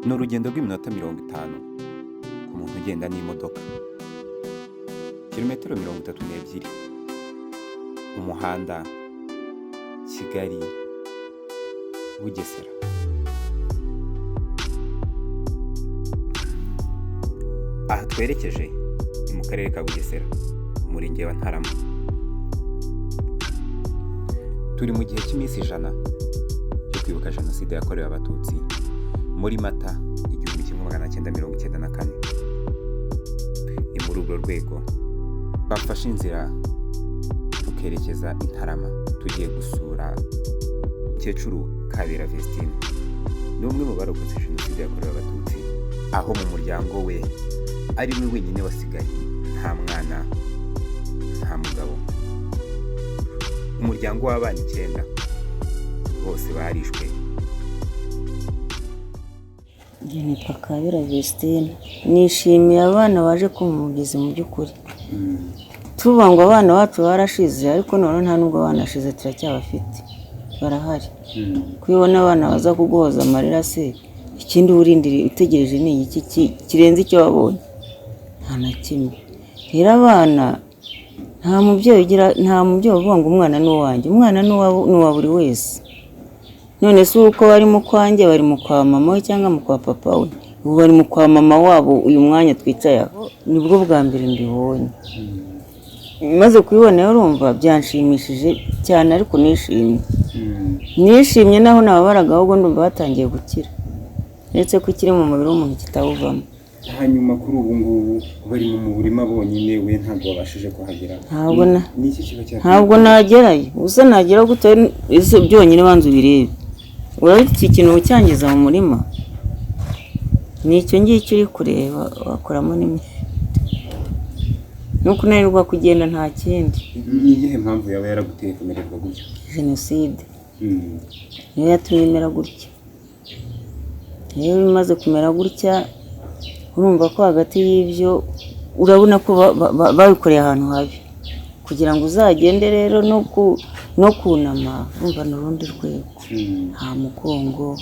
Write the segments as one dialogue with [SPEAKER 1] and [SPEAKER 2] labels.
[SPEAKER 1] Ni urugendo rw'iminota 50 ku muntu ugenda n'imodoka, kilometero 32, umuhanda Kigali Bugesera. Aha twerekeje ni mu karere ka Bugesera, umurenge wa Ntarama. Turi mu gihe cy'iminsi 100 yo kwibuka jenoside yakorewe abatutsi muri Mata 1994. Ni muri urwo rwego bafashe inzira tukerekeza i Ntarama, tugiye gusura Mukecuru Kabera Vestine, ni umwe mu barokotse jenoside yakorewe abatutsi, aho mu muryango we ari we wenyine wasigaye, nta mwana nta mugabo. Umuryango w'abana 9 bose barishwe.
[SPEAKER 2] Nitwa Kabera Vestine, nishimiye abana baje kumugezi mu by'ukuri. Tuvuga ngo abana bacu barashize, ariko none nta nubwo banashize, turacyabafite, barahari. Kwibona abana baza kuguhoza amarira se, ikindi urindire utegereje ni iki kirenze icyo wabonye? Nta na kimwe. Rero abana nta mubyeyi uvuga ngo umwana ni uwanjye, umwana ni uwa buri wese. None se uko bari mu kwanjye, bari mu kwa mama we cyangwa mu kwa papa we, ubu bari mu kwa mama wabo. Uyu mwanya twicaye aho nibwo bwa mbere mbibonye, maze kubibona urumva byanshimishije cyane, ariko nishimye naho nababaraga, ahubwo ndumva batangiye gukira, ndetse ko ikiri mu mubiri w'umuntu kitawuvamo.
[SPEAKER 1] Hanyuma kuri ubu ngubu bari mu murima bonyine, we ntabwo wabashije kuhagera?
[SPEAKER 2] Ntabwo nagerayo. Usa nagera gute ese byonyine banzu birebe? Urabona iki kintu cyangiza mu murima? Nicyo ngicyo uri kureba, wakoramo n'imwe. Nuko narirwa kugenda nta kindi.
[SPEAKER 1] Ni iyihe mpamvu yaba yaraguteye kumererwa gutyo?
[SPEAKER 2] Jenoside niyo yatumye mera gutya. Rero bimaze kumera gutya, urumva ko hagati y'ibyo urabona ko babikoreye ahantu habi, kugira ngo uzagende rero no kunama, urumva n'urundi rwego. Nta mugongo,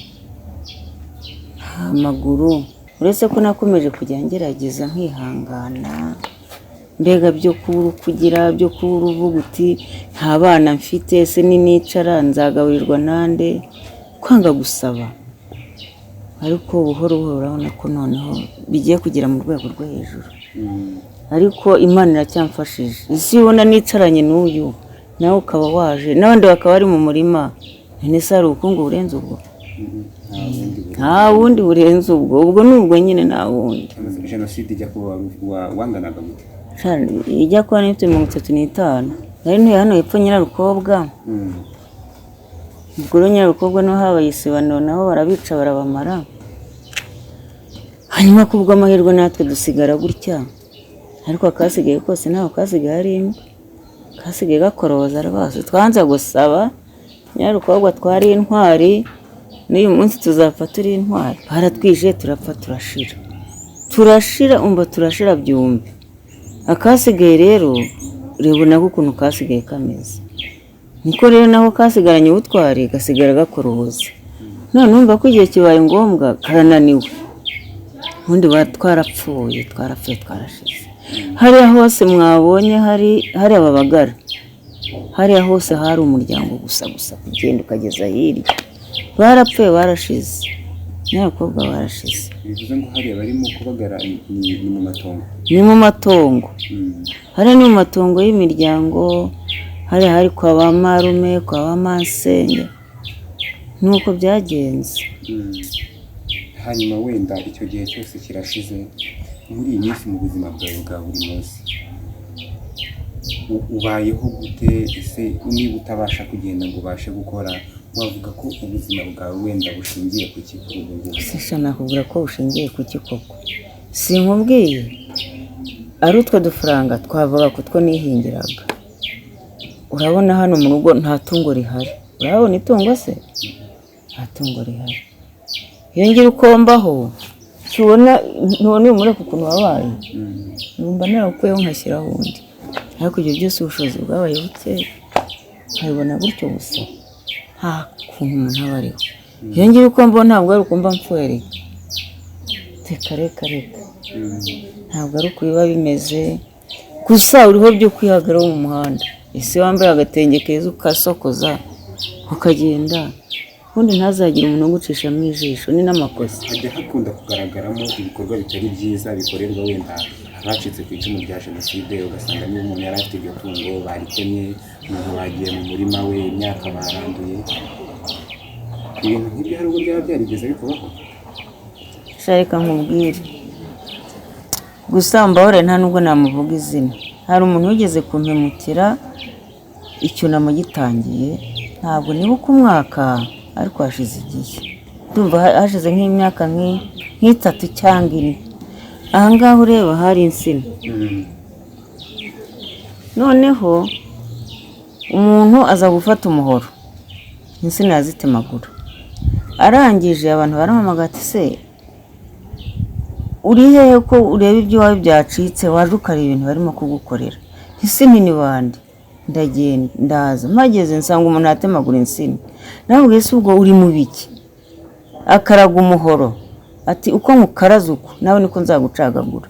[SPEAKER 2] nta maguru. Uretse ko nakomeje kujya ngerageza nkihangana, mbega byo kubura kugira, byo kubura uvuga uti nta bana mfite, se ninicara nzagaburirwa nande, kwanga gusaba. Ariko buhoro buhoro urabona ko noneho bigiye kugera mu rwego rwo hejuru. Ariko Imana iracyamfashije. Isi ubona nicaranye n'uyu, nawe ukaba waje, n'abandi bakaba bari mu murima, none se hari ubukungu burenze ubwo? Nta wundi burenze ubwo n'ubwo nyine nta wundi.
[SPEAKER 1] Jenoside ijya kuba wanganaga gute?
[SPEAKER 2] Ijya kuba n'ifite 35. Nari ntuye hano hepfo Nyirarukobwa. Ubwo Nyirarukobwa no habaye isibano, naho barabica barabamara. Hanyuma kubwo amahirwe natwe dusigara gutya, ariko akasigaye kose naho kasigaye ari imwe, kasigaye gakoroza rwose. Twanza gusaba Nyirarukobwa twari intwari, n'uyu munsi tuzapfa turi intwari. Baratwishe turapfa turashira, umva turashira byumve. Akasigaye rero reba nako ukuntu kasigaye kameze, niko rero naho kasigaranye ubutwari, gasigara gakoroza. None numva ko igihe kibaye ngombwa karananiwe, ubundi twarapfuye twarashize. Hariya hose mwabonye hari ababagara, hariya hose hari umuryango gusa kugenda ukageza hirya. Barapfuye barashize, Nyirarukobwa barashize.
[SPEAKER 1] Bivuze ngo hariya barimo kubagara ni mu matongo?
[SPEAKER 2] Ni mu matongo. Hariya ni mu matongo y'imiryango, hariya hari kwa ba marume, kwa ba masenge. Nuko byagenze.
[SPEAKER 1] Hanyuma wenda icyo gihe cyose kirashize, muri iyi minsi mu buzima bwawe bwa buri munsi ubayeho gute? Ese niba utabasha kugenda ngo ubashe gukora, wavuga ko ubuzima bwawe wenda bushingiye ku ki kuri ubu ngubu?
[SPEAKER 2] Sisha nakubwira ko bushingiye ku ki koko? Sinkubwiye ari utwo dufaranga twavuga ko two nihingiraga. Urabona hano mu rugo nta tungo rihari. Urabona itungo se? Nta tungo rihari. Iyo ngira uko mbaho, kibona none umureka ukuntu wabaye, numva narakuyeho nkashyiraho undi. Ariko ibyo byose ubushobozi bwabaye buke, nkabibona gutyo gusa, nta kuntu umuntu aba ariho. Iyo ngira uko mbona ntabwo ari ukumva mfwereye. reka ntabwo ari uko biba bimeze gusa uriho byo kwihagararaho mu muhanda ese wambaye agatenge keza ukasokoza ukagenda ubundi ntazagire umuntu ugucishamo ijisho ni n'amakosa.
[SPEAKER 1] Hajya hakunda kugaragaramo ibikorwa bitari byiza bikorerwa wenda abacitse ku icumu rya jenoside, ugasanga niba umuntu yari afite iryo tungo baritemye, umuntu bagiye mu murima we imyaka baranduye, ibintu nk'ibyo hari ubwo byaba byarigeze bikubaho?
[SPEAKER 2] Reka nkubwire gusa mbahore nta nubwo namuvuga izina, hari umuntu wigeze kumpemukira icyunamo gitangiye, ntabwo nibuka umwaka ariko hashize igihe, ndumva hashize nk'imyaka nk'itatu cyangwa ine. Aha ngaha ureba hari insina, noneho umuntu aza gufata umuhoro insina yazitemagura, arangije abantu barampamagara ati se uri hehe ko ureba iby'iwawe byacitse waje ukareba ibintu barimo kugukorera? Isi nini bande? Ndagenda ndaza mpageze nsanga umuntu atemagura insina, nabwo ese ubwo uri mu biki? Akaraga umuhoro ati uko mukaraza uko nawe niko nzagucagagura.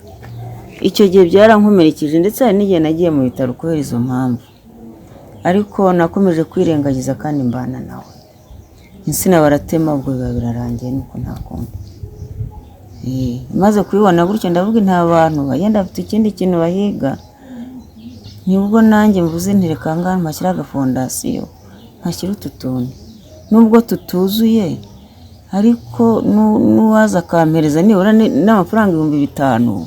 [SPEAKER 2] Icyo gihe byarankomerekeje ndetse hari n'igihe nagiye mu bitaro kubera izo mpamvu, ariko nakomeje kwirengagiza kandi mbana nawe. Insina baratema ubwo biba birarangiye nuko nta kundi. Maze kubibona gutyo ndavuga nta bantu bagenda bafite ikindi kintu bahiga, nibwo nanjye mvuze ntireka ngaha mpashyira agafondasiyo mpashyira utu tuntu nubwo tutuzuye, ariko n'uwaza akampereza nibura n'amafaranga 5,000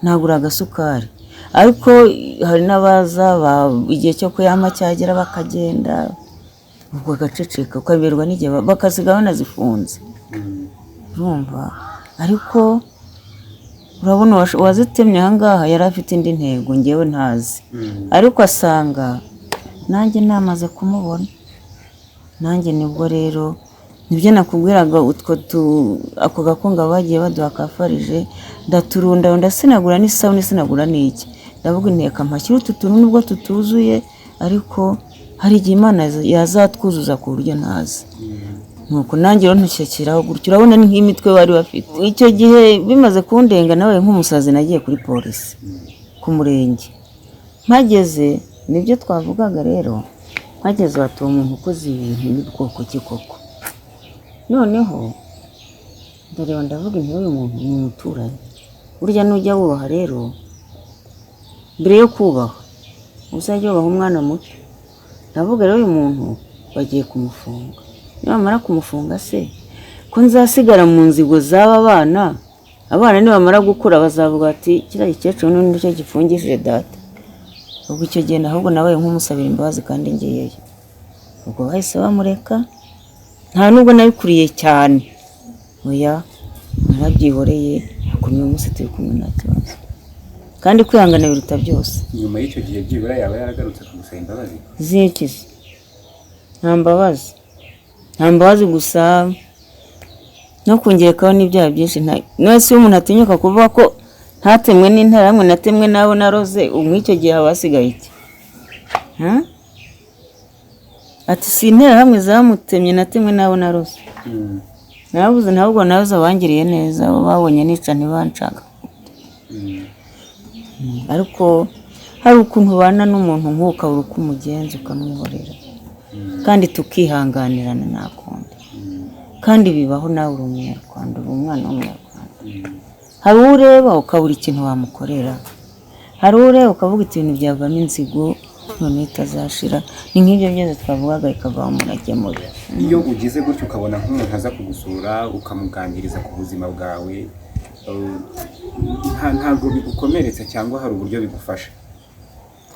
[SPEAKER 2] nagura agasukari. Ariko hari n'abaza igihe cyo kuyama cyagera bakagenda ubwo gaceceka ukaberwa n'igihe bakasiga banazifunze, urumva. Ariko urabona wazitemye aha ngaha yari afite indi ntego ngewe ntazi, ariko asanga nanjye namaze kumubona. Nanjye nibwo rero nibyo nakubwiraga ako gakonga bagiye baduha kafarije ndaturunda ndasinagura n'isabune sinagura n'iki, ndavuga inteka mpashyira utu tuntu nubwo tutuzuye, ariko hari igihe Imana yazatwuzuza ku buryo ntazi. Nuko nanjye rero ntushyekiraho gutyo, urabona ni nk'imitwe wari bafite. Icyo gihe bimaze kundenga nawe nk'umusazi nagiye kuri polisi ku murenge. Mpageze nibyo twavugaga rero, mpageze watuye umuntu ukoze ibintu n'ubwoko ki koko. Noneho ndareba ndavuga nti uyu muntu ni umuturanyi, burya nujya wubaha rero mbere yo kubaha uzajya wubaha umwana muto. Ndavuga rero uyu muntu bagiye kumufunga, nibamara kumufunga se ko nzasigara mu nzigo z'aba abana nibamara gukura bazavuga ati kiriya gikecuru n'undi cyo gifungishije data. Ubwo icyo gihe ahubwo nabaye nk'umusabira imbabazi kandi ngeyeyo, ubwo bahise bamureka. Nta nubwo nabikuriye cyane, oya narabyihoreye, akomeye umunsi turi kumwe nta kibazo, kandi kwihangana biruta byose.
[SPEAKER 1] Nyuma y'icyo gihe byibura yaba yaragarutse kugusaba imbabazi?
[SPEAKER 2] Zikize nta mbabazi gusa no kungerekaho n'ibyaha byinshi. Nose iyo umuntu atinyuka kuvuga ko ntatemwe n'interahamwe natemwe nabo naroze, icyo gihe haba hasigaye iki? Ati si interahamwe zamutemye natemwe nabo naroze. Nabuze ntabwo nabuze abangiriye neza, babonye nica ntibancaga. Ariko hari ukuntu ubana n'umuntu nk'ukabura uko umugenza ukamwihorera kandi tukihanganirana nta kundi. Kandi bibaho nawe uri umunyarwanda, uri umwana w'umunyarwanda. Hari ureba ukabura ikintu wamukorera, hari ureba ukavuga ibintu byavamo inzigo none itazashira. Ni nk'ibyo byose twavugaga bikavaho umuntu mubi.
[SPEAKER 1] Iyo ugize gutyo ukabona nk'umuntu aza kugusura ukamuganiriza ku buzima bwawe, ntabwo bigukomeretsa cyangwa hari uburyo bigufasha?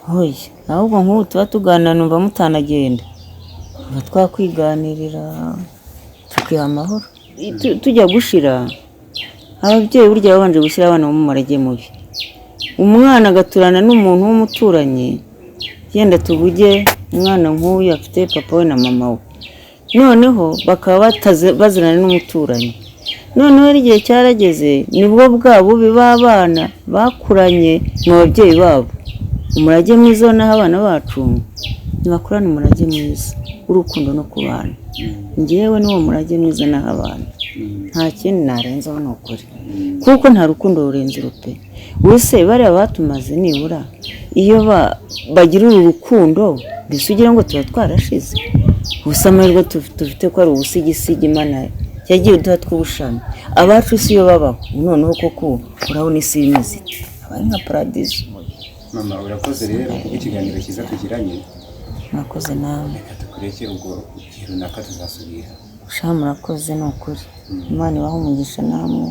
[SPEAKER 2] Hoya ahubwo nk'ubu tuba tuganira numva mutanagenda, tuba twakwiganirira tukiha amahoro. Tujya gushira ababyeyi burya babanje gushyira abana mu murage mubi, umwana agaturana n'umuntu w'umuturanyi, yenda tuvuge umwana nk'uyu afite papa we na mama we, noneho bakaba bazirana n'umuturanyi. Noneho igihe cyarageze nibwo bwa bubi b'abana bakuranye mu babyeyi babo. Umurage mwiza naho abana bacu nibakurana umurage mwiza w'urukundo no kubana. Ngewe niwo murage mwiza naho abana, nta kindi narenzaho ni ukuri kuko nta rukundo rurenze urupe wese bariya batumaze nibura iyo bagira uru rukundo mbese ugira ngo tuba twarashize ubusa amahirwe dufite ko ari ubusigisigi Imana yagiye uduha tw'ubushami abacu si yo babaho noneho koko urabona isi imeze iti aba ari nka paradizo.
[SPEAKER 1] Mama urakoze rero kuko ikiganiro cyiza tugiranye.
[SPEAKER 2] Murakoze nawe.
[SPEAKER 1] Reka tukureke ubwo igihe runaka tuzasubira.
[SPEAKER 2] Murakoze ni ukuri Imana ibahe umugisha namwe.